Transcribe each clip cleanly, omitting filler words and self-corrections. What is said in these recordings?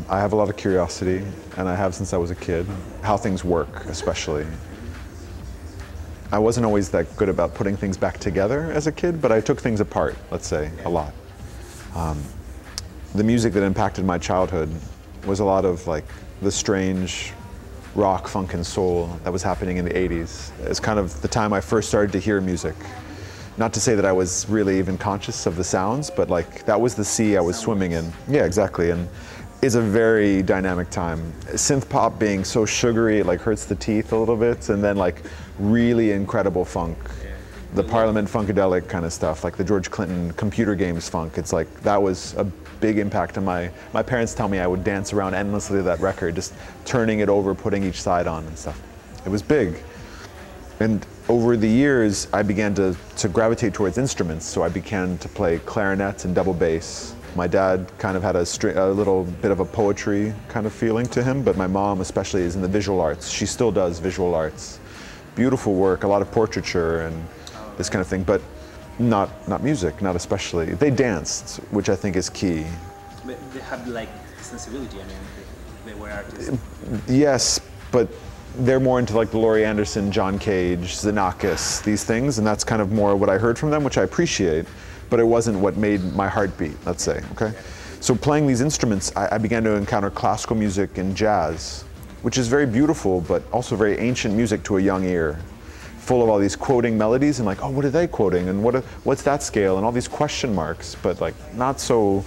I have a lot of curiosity, and I have since I was a kid, how things work, especially. I wasn't always that good about putting things back together as a kid, but I took things apart, let's say, a lot. The music that impacted my childhood was a lot of like the strange rock, funk, and soul that was happening in the 80s. It's kind of the time I first started to hear music. Not to say that I was really even conscious of the sounds, but like that was the sea I was swimming in. Yeah, exactly. And it's a very dynamic time. Synth pop being so sugary, it like hurts the teeth a little bit, and then like really incredible funk. The Parliament Funkadelic kind of stuff, like the George Clinton computer games funk. It's like, that was a big impact on my parents tell me I would dance around endlessly to that record, just turning it over, putting each side on and stuff. It was big. And over the years, I began to gravitate towards instruments, so I began to play clarinet and double bass. My dad kind of had a little bit of a poetry kind of feeling to him, but my mom especially is in the visual arts. She still does visual arts. Beautiful work, a lot of portraiture and this kind of thing, but not music, not especially. They danced, which I think is key. But they have like sensibility, I mean, they were artists. Yes, but they're more into like the Laurie Anderson, John Cage, Xenakis, these things, and that's kind of more what I heard from them, which I appreciate, but it wasn't what made my heart beat, let's say, okay? So playing these instruments, I began to encounter classical music and jazz, which is very beautiful, but also very ancient music to a young ear, full of all these quoting melodies and like, oh, what are they quoting? And what's that scale? And all these question marks, but like not so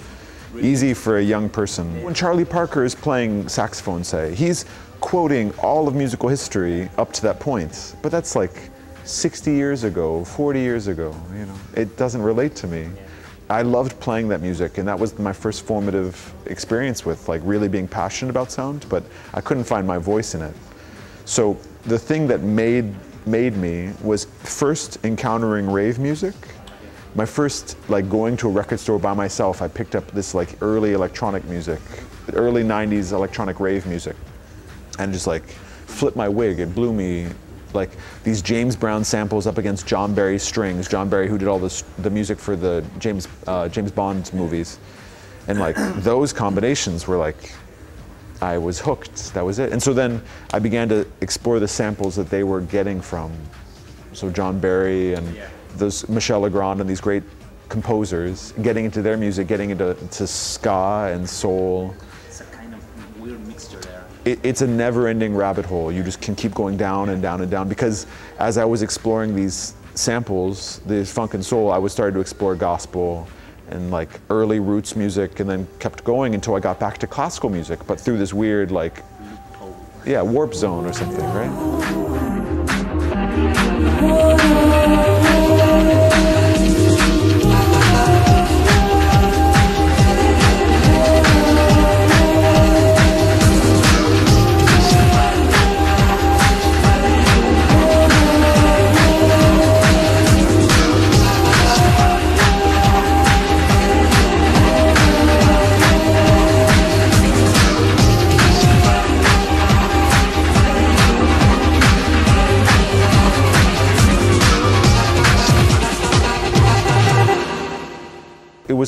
easy for a young person. When Charlie Parker is playing saxophone, say, he's quoting all of musical history up to that point, but that's like 60 years ago, 40 years ago, you know. It doesn't relate to me. I loved playing that music, and that was my first formative experience with like really being passionate about sound, but I couldn't find my voice in it. So the thing that made me was first encountering rave music. My first like going to a record store by myself, I picked up this like early electronic music, early 90s electronic rave music, and just like flipped my wig. It blew me. Like these James Brown samples up against John Barry strings. John Barry, who did all the music for the James Bond movies, and like those combinations were like, I was hooked. That was it. And so then I began to explore the samples that they were getting from, so John Barry and those Michel Legrand and these great composers, getting into their music, getting into ska and soul. It's a kind of weird mixture there. It's a never-ending rabbit hole. You just can keep going down and down and down, because as I was exploring these samples, the funk and soul, I was starting to explore gospel and like early roots music, and then kept going until I got back to classical music, but through this weird like, yeah, warp zone or something, right?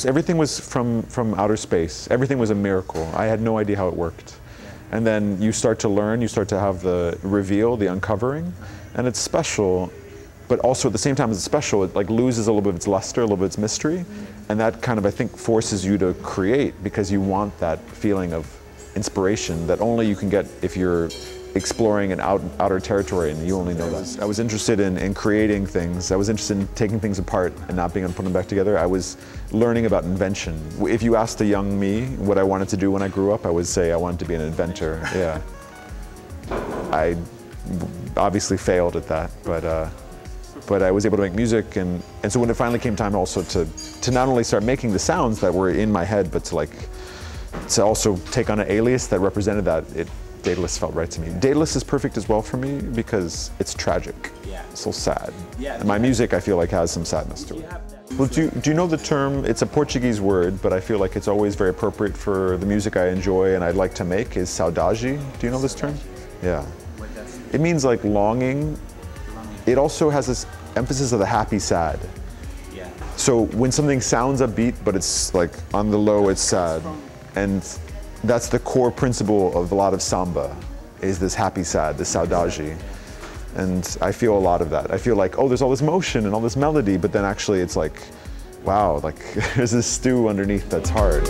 Everything was from outer space. Everything was a miracle. I had no idea how it worked. And then you start to learn, you start to have the reveal, the uncovering, and it's special, but also at the same time as it's special, it like loses a little bit of its luster, a little bit of its mystery, and that kind of, I think, forces you to create, because you want that feeling of inspiration that only you can get if you're exploring an outer territory, and you only know that. I was interested in creating things. I was interested in taking things apart and not being able to put them back together. I was learning about invention. If you asked a young me what I wanted to do when I grew up, I would say I wanted to be an inventor, yeah. I obviously failed at that, but I was able to make music, and so when it finally came time also to not only start making the sounds that were in my head, but to also take on an alias that represented that, Daedelus felt right to me. Daedelus is perfect as well for me because it's tragic. Yeah. It's so sad. Yeah. And my music, I feel like, has some sadness to it. Well, do you know the term? It's a Portuguese word, but I feel like it's always very appropriate for the music I enjoy and I'd like to make, is saudade. Do you know this term? Yeah. It means like longing. It also has this emphasis of the happy sad. Yeah. So when something sounds upbeat, but it's like on the low, it's sad. And that's the core principle of a lot of samba, is this happy sad, this saudade. And I feel a lot of that. I feel like, oh, there's all this motion and all this melody, but then actually it's like, wow, like there's this stew underneath that's hard.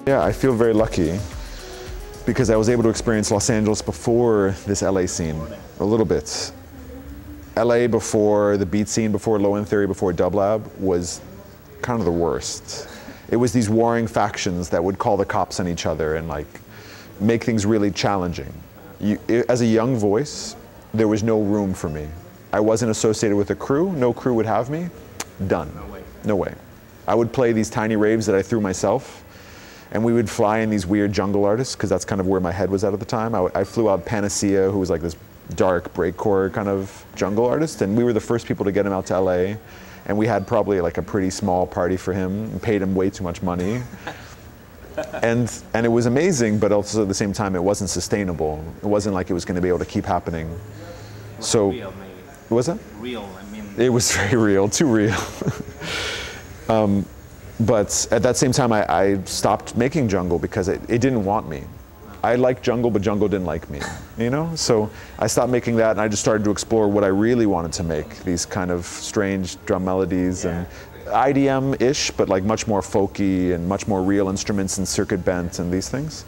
Yeah, I feel very lucky because I was able to experience Los Angeles before this LA scene, a little bit. LA before the beat scene, before Low End Theory, before Dub Lab was kind of the worst. It was these warring factions that would call the cops on each other and like make things really challenging. As a young voice, there was no room for me. I wasn't associated with a crew, no crew would have me, done. No way. No way. I would play these tiny raves that I threw myself, and we would fly in these weird jungle artists, because that's kind of where my head was at the time. I flew out Panacea, who was like this dark breakcore kind of jungle artist, and we were the first people to get him out to LA, and we had probably like a pretty small party for him, and paid him way too much money. And it was amazing, but also at the same time, it wasn't sustainable. It wasn't like it was going to be able to keep happening. So, Real, maybe. What was that? Real, I mean. It was very real, too real. But at that same time, I stopped making jungle because it didn't want me. I liked jungle, but jungle didn't like me, you know? So I stopped making that, and I just started to explore what I really wanted to make, these kind of strange drum melodies and IDM-ish, but like much more folky and much more real instruments and circuit bent and these things.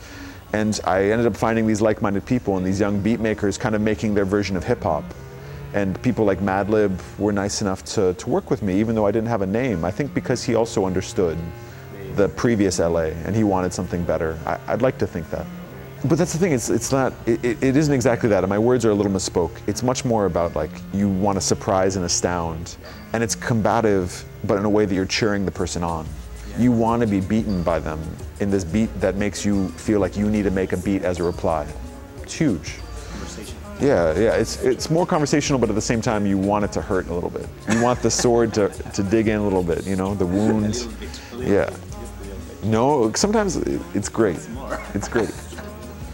And I ended up finding these like-minded people and these young beat makers kind of making their version of hip-hop. And people like Madlib were nice enough to work with me, even though I didn't have a name. I think because he also understood the previous LA and he wanted something better. I'd like to think that. But that's the thing, it isn't exactly that, and my words are a little misspoke. It's much more about like, you want to surprise and astound, and it's combative, but in a way that you're cheering the person on. You want to be beaten by them in this beat that makes you feel like you need to make a beat as a reply. It's huge. Yeah, it's more conversational, but at the same time, you want it to hurt a little bit. You want the sword to dig in a little bit, you know, the wound. Yeah. No, sometimes it's great. It's great.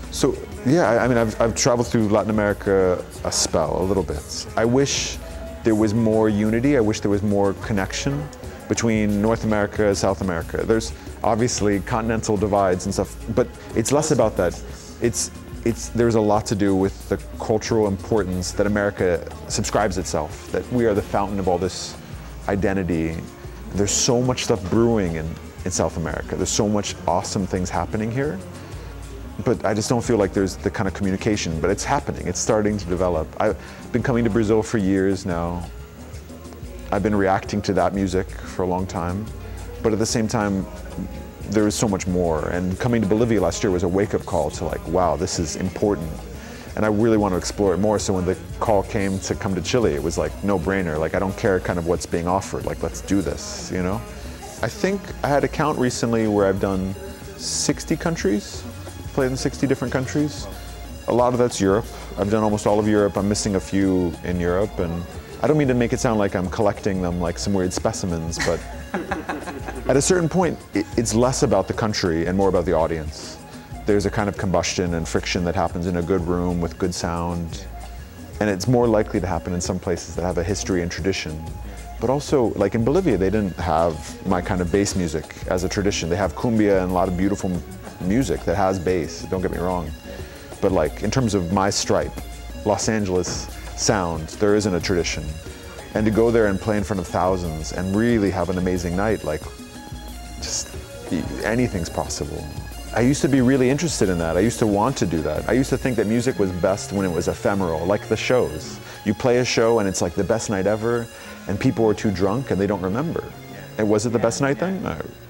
So, yeah, I mean, I've traveled through Latin America a spell, a little bit. I wish there was more unity. I wish there was more connection between North America and South America. There's obviously continental divides and stuff, but it's less about that. There's a lot to do with the cultural importance that America subscribes itself, that we are the fountain of all this identity. There's so much stuff brewing in South America. There's so much awesome things happening here, but I just don't feel like there's the kind of communication, but it's happening. It's starting to develop. I've been coming to Brazil for years now. I've been reacting to that music for a long time, but at the same time, there is so much more, and coming to Bolivia last year was a wake-up call to like, wow, this is important, and I really want to explore it more. So when the call came to come to Chile, it was like no-brainer. Like, I don't care kind of what's being offered, like, let's do this, you know? I think I had a count recently where I've done 60 countries, played in 60 different countries. A lot of that's Europe. I've done almost all of Europe. I'm missing a few in Europe, and I don't mean to make it sound like I'm collecting them like some weird specimens, but at a certain point, it's less about the country and more about the audience. There's a kind of combustion and friction that happens in a good room with good sound, and it's more likely to happen in some places that have a history and tradition. But also, like in Bolivia, they didn't have my kind of bass music as a tradition. They have cumbia and a lot of beautiful music that has bass, don't get me wrong. But like, in terms of my stripe, Los Angeles sound, there isn't a tradition. And to go there and play in front of thousands and really have an amazing night, like, just anything's possible. I used to be really interested in that. I used to want to do that. I used to think that music was best when it was ephemeral, like the shows. You play a show and it's like the best night ever, and people are too drunk and they don't remember. And was it the best night then?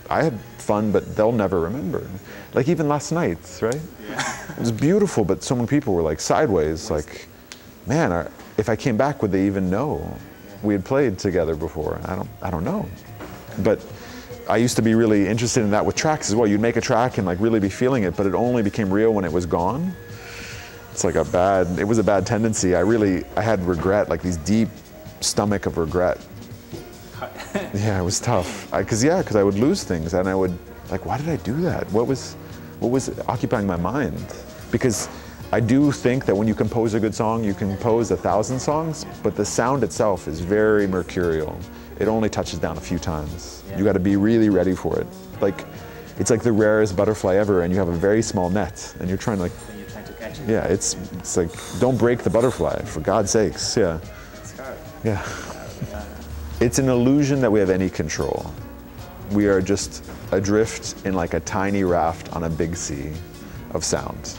I had fun, but they'll never remember. Like even last night, right? It was beautiful, but so many people were like sideways, like, man, if I came back, would they even know we had played together before? I don't know. But I used to be really interested in that with tracks as well. You'd make a track and like really be feeling it, but it only became real when it was gone. It's like it was a bad tendency. I had regret, like these deep stomach of regret. Yeah, it was tough. Cause I would lose things and I would, like, why did I do that? What was occupying my mind? Because I do think that when you compose a good song, you compose 1,000 songs, but the sound itself is very mercurial. It only touches down a few times. You got to be really ready for it. Like, it's like the rarest butterfly ever, and you have a very small net, and you're trying to catch it. Yeah, it's like, don't break the butterfly, for God's sakes. Yeah. It's hard. Yeah. It's an illusion that we have any control. We are just adrift in like a tiny raft on a big sea of sound.